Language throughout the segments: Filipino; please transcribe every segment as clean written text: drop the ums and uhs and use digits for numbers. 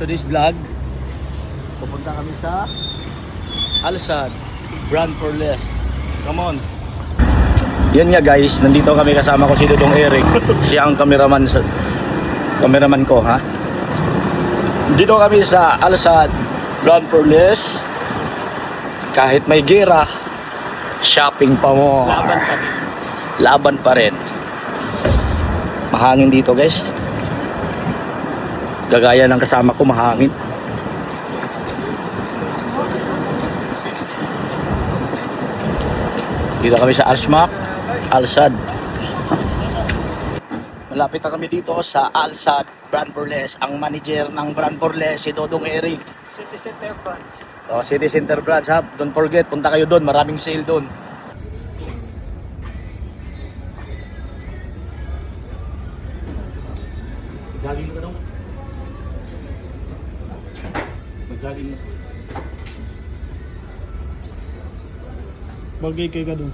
today's vlog. Pupunta kami sa Alsad, brand for less. Come on. Yan nga guys, nandito kami kasama ko si Dudong Eric. Siya ang cameraman ko, ha. Dito kami sa Alsad, brand for less. Kahit may gira, shopping pa mo. Laban pa rin. Mahangin dito guys. Gagaya ng kasama ko, mahangin. Dito kami sa Alsad. Malapit na kami dito sa Alsad, Brand for Less. Ang manager ng Brand for Less, si Dodong Eric. City Center branch. Oh, City Center branch, ha. Don't forget, punta kayo doon. Maraming sale doon. Jogging ka dong. Mag-jogging na. Bagay kay ka doon.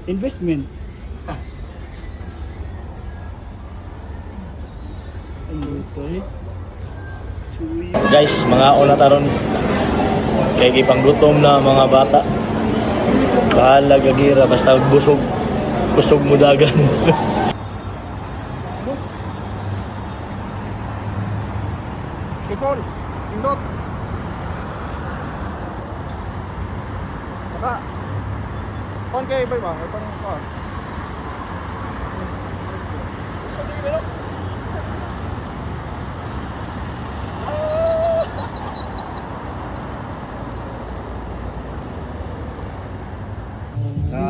Investment. Ayun ito eh. Guys, mga taron. Kaya gipang gutom na mga bata. Bahala gagira, basta busog mo dagan. Kikol, indot. Baka. Kon kay ba ba? Ay parang ka. Sabi ko lang.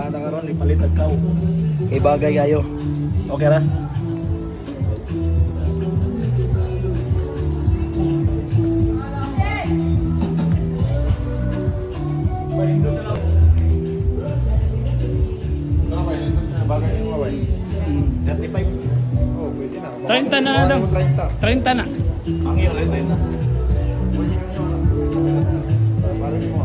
Nakaroon, ipalit agkaw. Kay bagay kayo. Okay ra? Bagay mo ba? 35. Oh, pwede na. 30 na daw. 30 na. Ang iyo, 30 na. Bagay mo.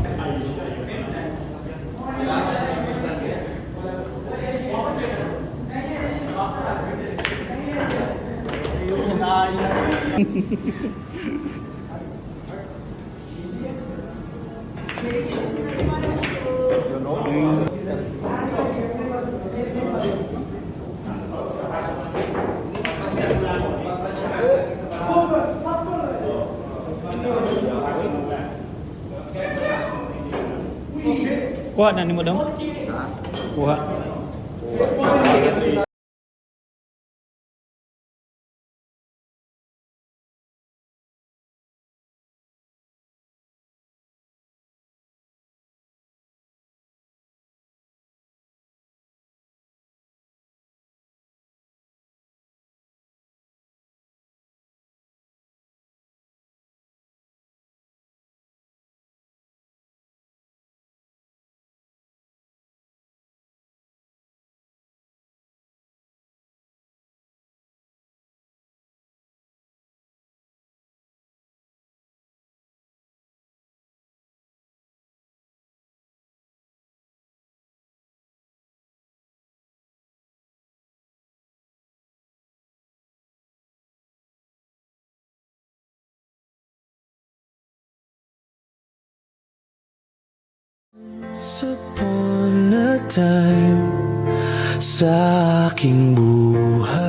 Kuha na ni mo daw. Kuha. Once upon a time sa aking buhay